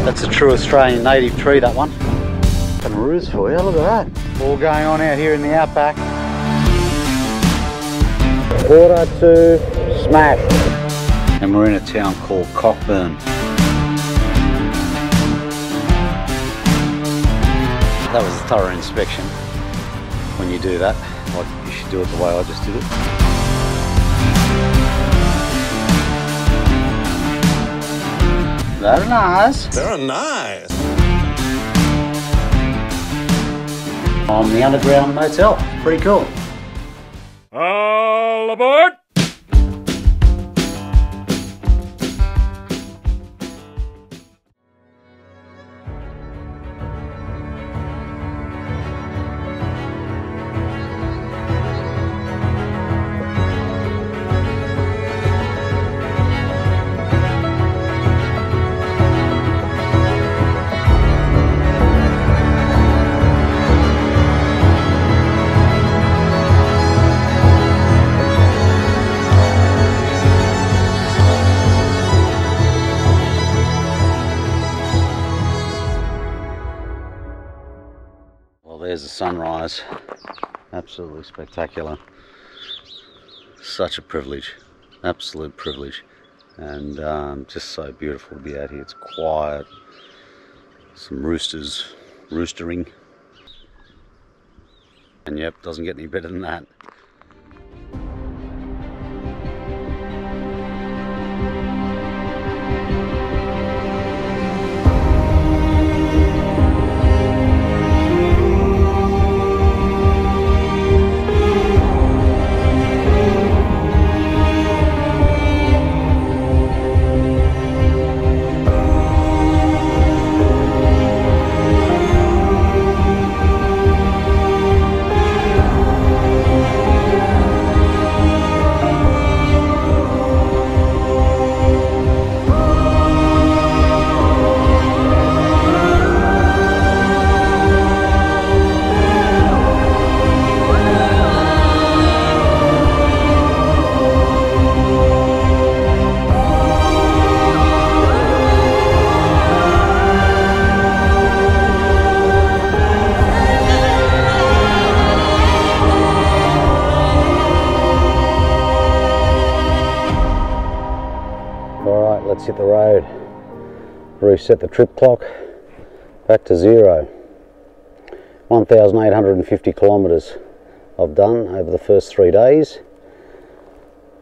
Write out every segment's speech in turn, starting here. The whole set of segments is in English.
That's a true Australian native tree, that one. Kangaroos for you, look at that. All going on out here in the outback. 1/4 smash. And we're in a town called Cockburn. That was a thorough inspection. When you do that, like, you should do it the way I just did it. Very nice. Very nice. On the underground motel. Pretty cool. All aboard! There's the sunrise. Absolutely spectacular. Such a privilege, absolute privilege, and just so beautiful to be out here. It's quiet, some roosters roostering, and yep, doesn't get any better than that. Let's hit the road, reset the trip clock back to 0. 1,850 kilometres I've done over the first 3 days,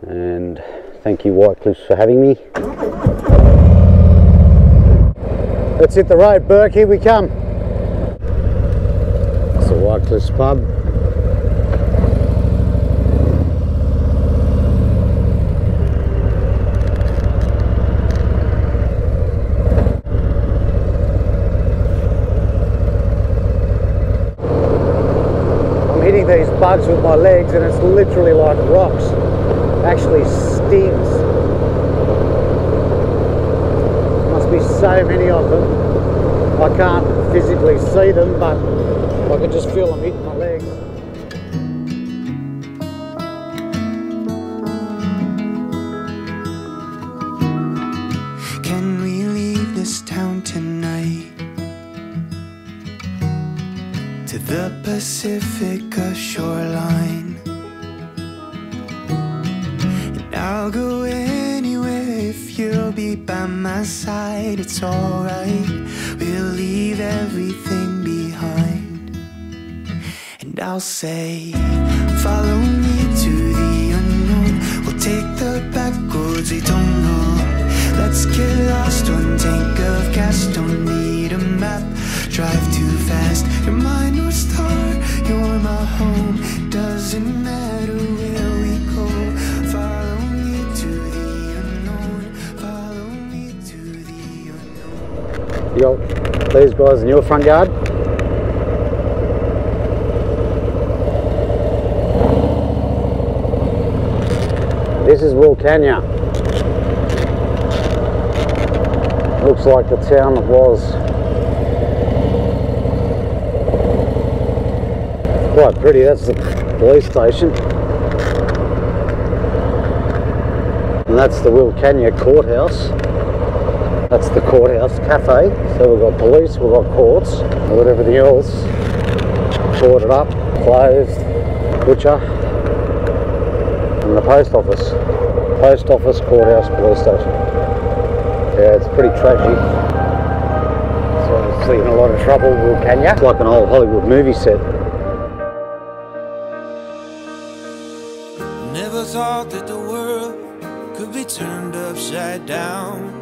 and thank you White Cliffs for having me. Let's hit the road, Bourke, here we come. It's the White Cliffs pub. These bugs with my legs, and it's literally like rocks. Actually stings. Must be so many of them. I can't physically see them, but I can just feel them hitting my legs. Can we leave this town tonight? To the Pacifica shoreline, and I'll go anywhere if you'll be by my side. It's alright, we'll leave everything behind. And I'll say, follow me to the unknown. We'll take the back roads we don't know. Let's get lost, one tank of gas, don't need a map. Drive too fast, you're my North Star, you're my home. Doesn't matter where we go. Follow me to the unknown. Follow me to the unknown. You got these guys in your front yard? This is Wilcannia. Looks like the town that was. Quite pretty, that's the police station. And that's the Wilcannia courthouse. That's the courthouse cafe. So we've got police, we've got courts, we've got everything else boarded up, closed, butcher, and the post office. Post office, courthouse, police station. Yeah, it's pretty tragic. So obviously in a lot of trouble, can ya? It's like an old Hollywood movie set. Never thought that the world could be turned upside down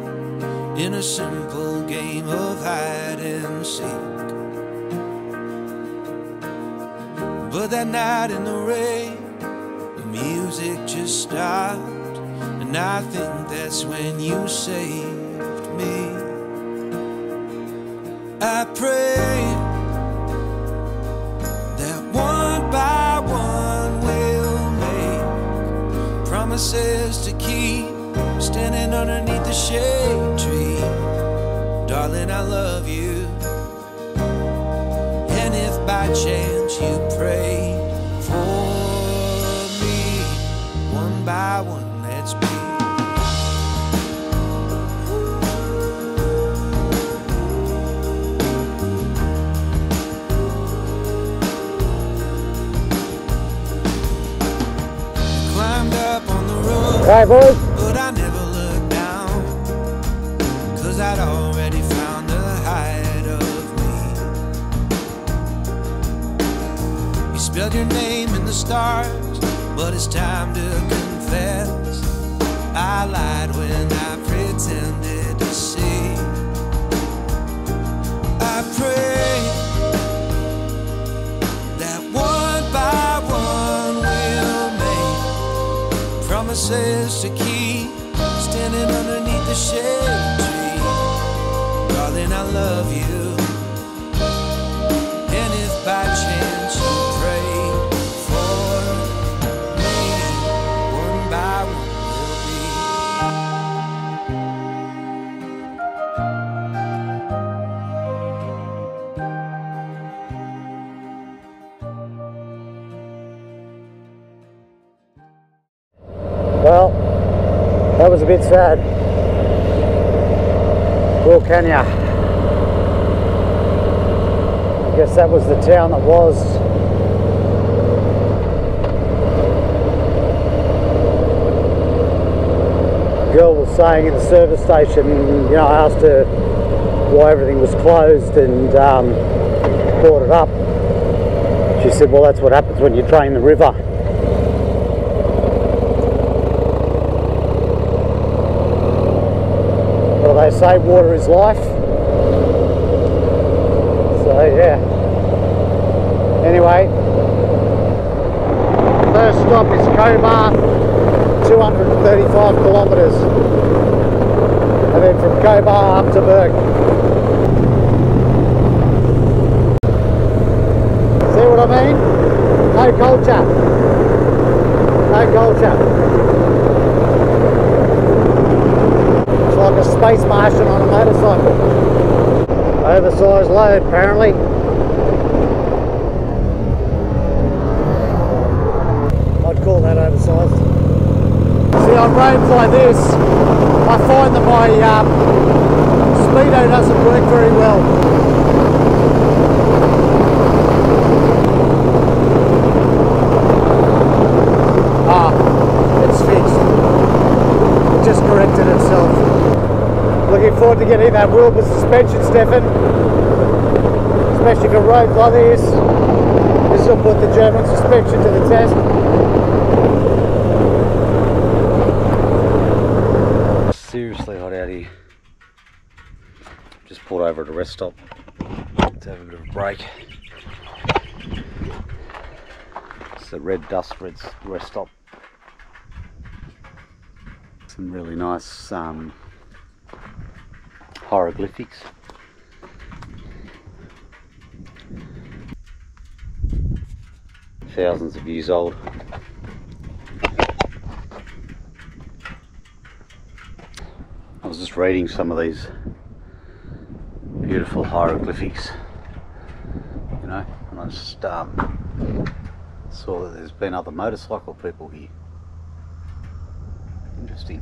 in a simple game of hide and seek. But that night in the rain, the music just stopped, and I think that's when you saved me. I pray that one by one we'll make promises to keep, standing underneath the shade tree. Darling, I love you. And if by chance you pray for me, one by one, let's be. Climbed up on the road. Hey boys. But I never looked down, 'cause I'd already found the height of me. You spelled your name in the stars, but it's time to confess, I lied when I pretended to see. I pray that one by one we'll make promises to keep, standing underneath the shade tree. Darling, I love you. And if by chance you pray for me, one by one we'll be. Well, that was a bit sad. Kenya. I guess that was the town that was. The girl was saying in the service station, you know, I asked her why everything was closed and brought it up. She said, well, that's what happens when you drain the river. They say water is life, so yeah. Anyway, first stop is Cobar, 235 kilometres, and then from Cobar up to Bourke. See what I mean? No culture. No culture. Like a space Martian on a motorcycle. Oversized load, apparently. I'd call that oversized. See, on roads like this, I find that my speedo doesn't work very well. It's fixed. It just corrected itself. Looking forward to getting that Wilbur suspension, Stefan. Especially for roads like this. This will put the German suspension to the test. Seriously hot out here. Just pulled over at a rest stop to have a bit of a break. It's a red dust rest stop. Some really nice hieroglyphics. Thousands of years old. I was just reading some of these beautiful hieroglyphics, you know, and I just saw that there's been other motorcycle people here. Interesting.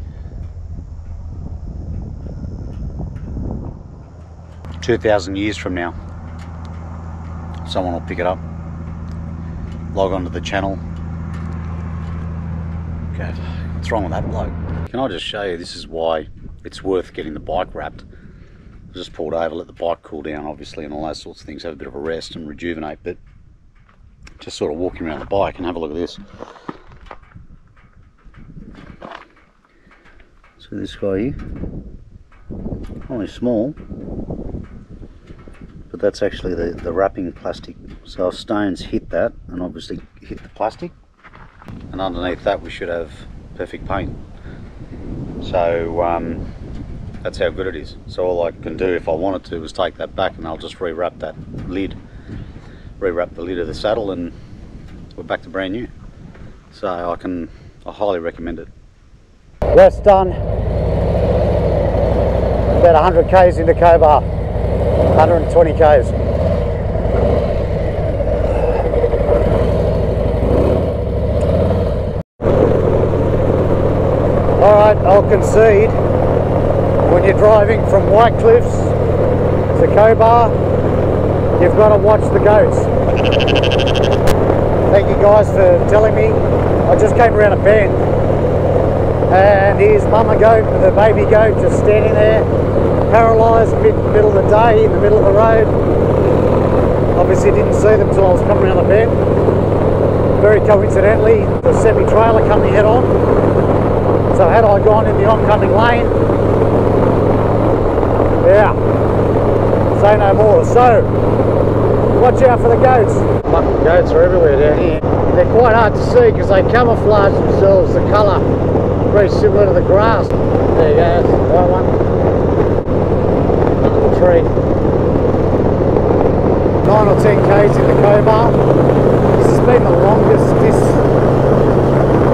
2,000 years from now, someone will pick it up, log onto the channel. God, what's wrong with that bloke? Can I just show you, this is why it's worth getting the bike wrapped. I just pulled over, let the bike cool down obviously, and all those sorts of things, have a bit of a rest and rejuvenate, but just sort of walking around the bike, and have a look at this. See this guy here? Only small, but that's actually the wrapping plastic. So stones hit that and obviously hit the plastic, and underneath that we should have perfect paint. So that's how good it is. So all I can do if I wanted to is take that back and I'll just rewrap that lid, rewrap the lid of the saddle, and we're back to brand new. So I highly recommend it. Rest done. About 100 k's into Cobar, 120 k's. Alright, I'll concede, when you're driving from White Cliffs to Cobar, you've got to watch the goats. Thank you guys for telling me. I just came around a bend, and here's mama goat with the baby goat just standing there, paralysed middle of the day, in the middle of the road. Obviously didn't see them until I was coming around the bend. Very coincidentally, the semi-trailer coming head on. So had I gone in the oncoming lane, yeah, say no more. So, watch out for the goats. Fucking goats are everywhere down here. They're quite hard to see because they camouflage themselves, the colour, very similar to the grass. There you go, that's the right one. Under the tree. 9 or 10 k's into Cobar. This has been the longest, this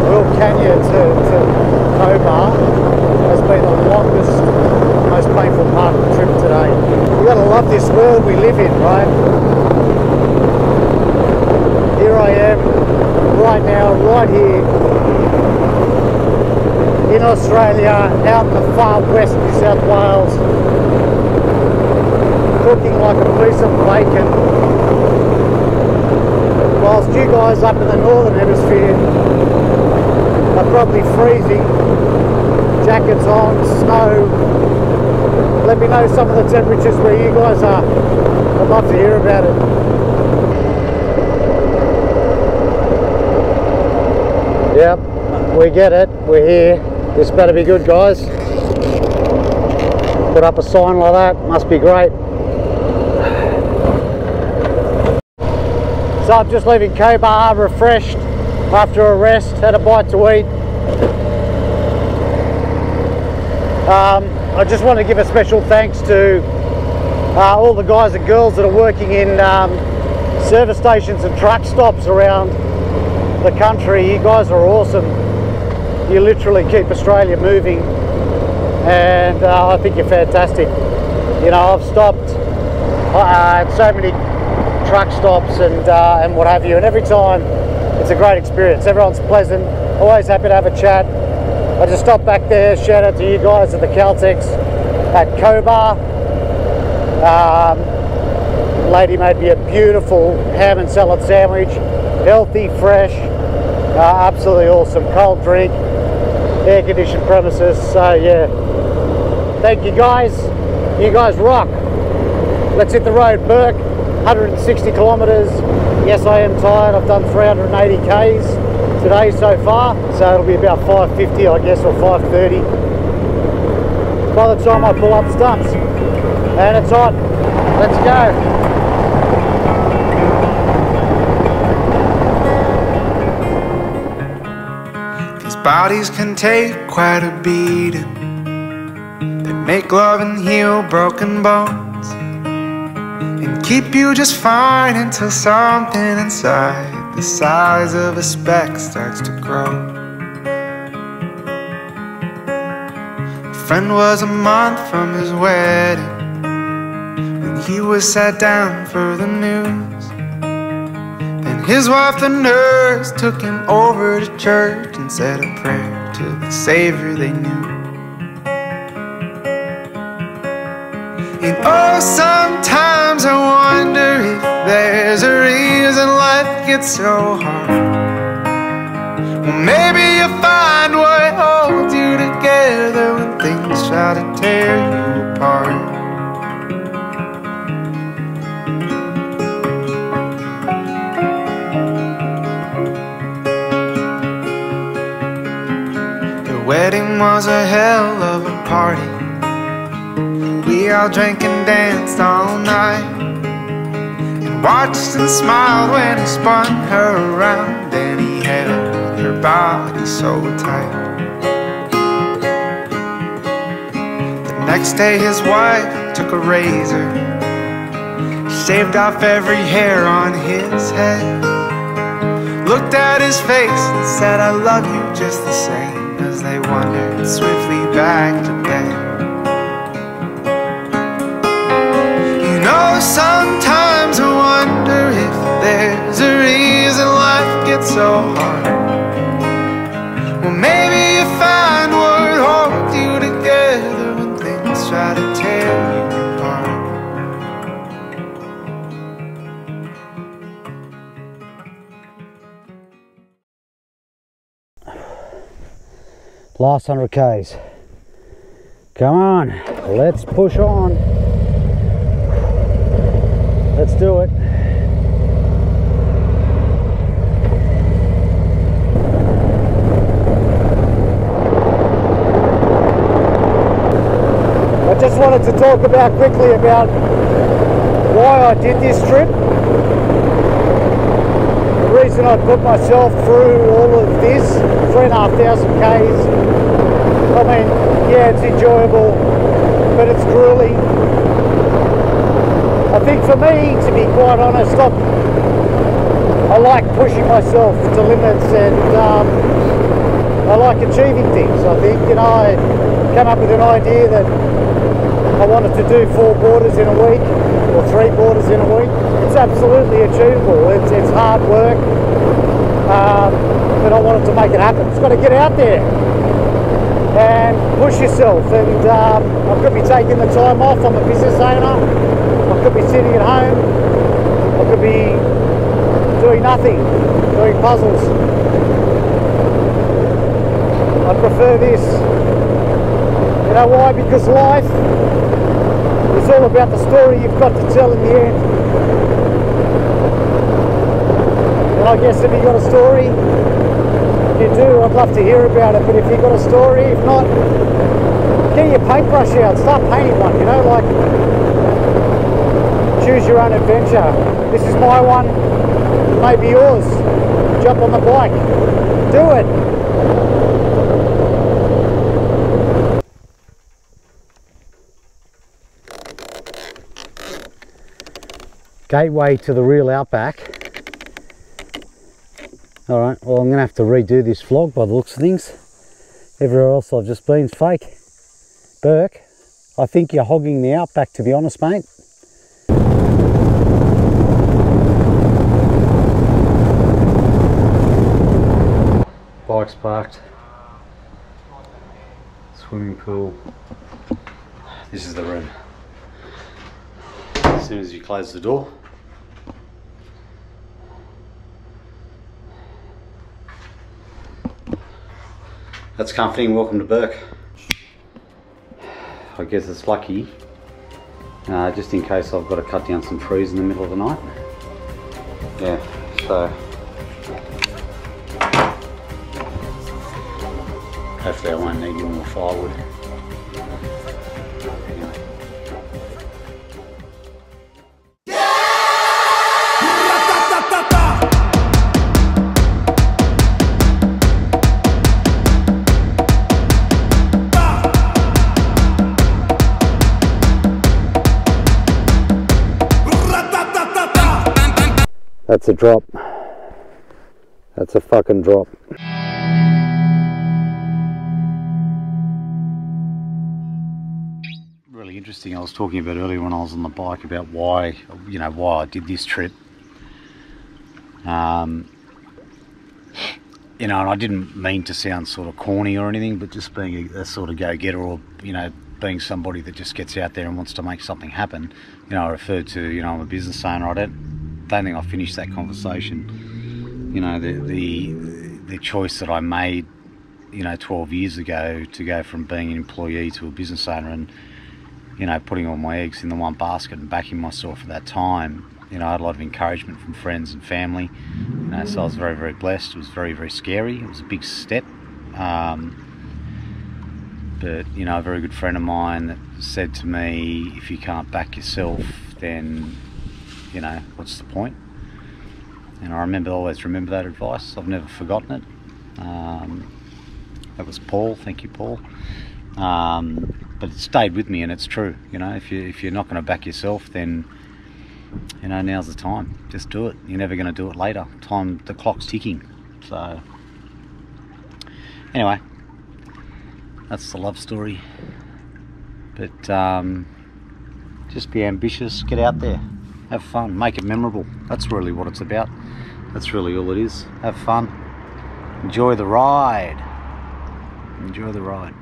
Will Canyon to Cobar has been the longest, most painful part of the trip today. You've got to love this world we live in, right? Here I am, right now, right here in Australia, out in the far west of New South Wales, cooking like a piece of bacon, whilst you guys up in the northern hemisphere are probably freezing, jackets on, snow. Let me know some of the temperatures where you guys are. I'd love to hear about it. Yep, we get it, we're here. This better be good, guys. Put up a sign like that, must be great. So I'm just leaving Cobar refreshed after a rest, had a bite to eat. I just want to give a special thanks to all the guys and girls that are working in service stations and truck stops around the country. You guys are awesome. You literally keep Australia moving, and I think you're fantastic. You know, I've stopped at so many truck stops and what have you, and every time it's a great experience. Everyone's pleasant, always happy to have a chat. I just stopped back there, shout out to you guys at the Caltex at Cobar. Lady made me a beautiful ham and salad sandwich, healthy, fresh, absolutely awesome. Cold drink, air conditioned premises, so yeah. Thank you guys rock. Let's hit the road. Bourke, 160 kilometres. Yes, I am tired. I've done 380 k's today so far, so it'll be about 550 I guess, or 530 by the time I pull up stumps. And it's hot. Let's go. Bodies can take quite a beating. They make love and heal broken bones, and keep you just fine until something inside the size of a speck starts to grow. A friend was a month from his wedding when he was sat down for the news. His wife, the nurse, took him over to church and said a prayer to the Savior they knew. You know, sometimes I wonder if there's a reason life gets so hard. Well, maybe you find what holds you together when things try to tear you apart. The wedding was a hell of a party. We all drank and danced all night, and watched and smiled when he spun her around, and he held her body so tight. The next day his wife took a razor, shaved off every hair on his head, looked at his face and said, "I love you just the same," as they wandered swiftly back to bed. Sometimes I wonder if there's a reason life gets so hard. Well, maybe you find what holds you together when things try to tear you apart. Last 100 Ks. Come on, let's push on. Let's do it. I just wanted to talk quickly about why I did this trip. The reason I put myself through all of this, 3,500 Ks. I mean, yeah, it's enjoyable, but it's grueling. I think for me, to be quite honest, I like pushing myself to limits, and I like achieving things. I think, you know, I came up with an idea that I wanted to do 4 borders in a week, or 3 borders in a week. It's absolutely achievable. It's hard work, but I wanted to make it happen. It's got to get out there and push yourself, and I could be taking the time off. I'm a business owner. I could be sitting at home. I could be doing nothing, doing puzzles. I prefer this. You know why? Because life is all about the story you've got to tell in the end. And I guess if you've got a story, you do, I'd love to hear about it. But if you've got a story, if not, get your paintbrush out, start painting one, you know, like, choose your own adventure. This is my one, it may be yours. Jump on the bike, do it. Gateway to the real Outback. Alright, well, I'm going to have to redo this vlog by the looks of things. Everywhere else I've just been is fake. Bourke, I think you're hogging the Outback, to be honest, mate. Bikes parked. Swimming pool. This is the room. As soon as you close the door, that's comforting. Welcome to Bourke. I guess it's lucky, just in case I've got to cut down some trees in the middle of the night. Yeah, so hopefully I won't need any more firewood. That's a drop. That's a fucking drop. Really interesting. I was talking about earlier when I was on the bike about why, you know, why I did this trip. You know, and I didn't mean to sound sort of corny or anything, but just being a sort of go-getter, or, you know, being somebody that just gets out there and wants to make something happen. You know, I referred to, you know, I'm a business owner. I don't think I finished that conversation. You know, the choice that I made, you know, 12 years ago to go from being an employee to a business owner, and, you know, putting all my eggs in the one basket and backing myself at that time. You know, I had a lot of encouragement from friends and family. You know, so I was very, very blessed. It was very, very scary. It was a big step. But, you know, a very good friend of mine that said to me, if you can't back yourself, then, you know, what's the point? And I always remember that advice. I've never forgotten it. That was Paul. Thank you, Paul. But it stayed with me, and it's true. You know, if you're not going to back yourself, then, you know, now's the time. Just do it. You're never going to do it later. The clock's ticking. So, anyway, that's the love story. But just be ambitious. Get out there. Have fun. Make it memorable. That's really what it's about. That's really all it is. Have fun. Enjoy the ride. Enjoy the ride.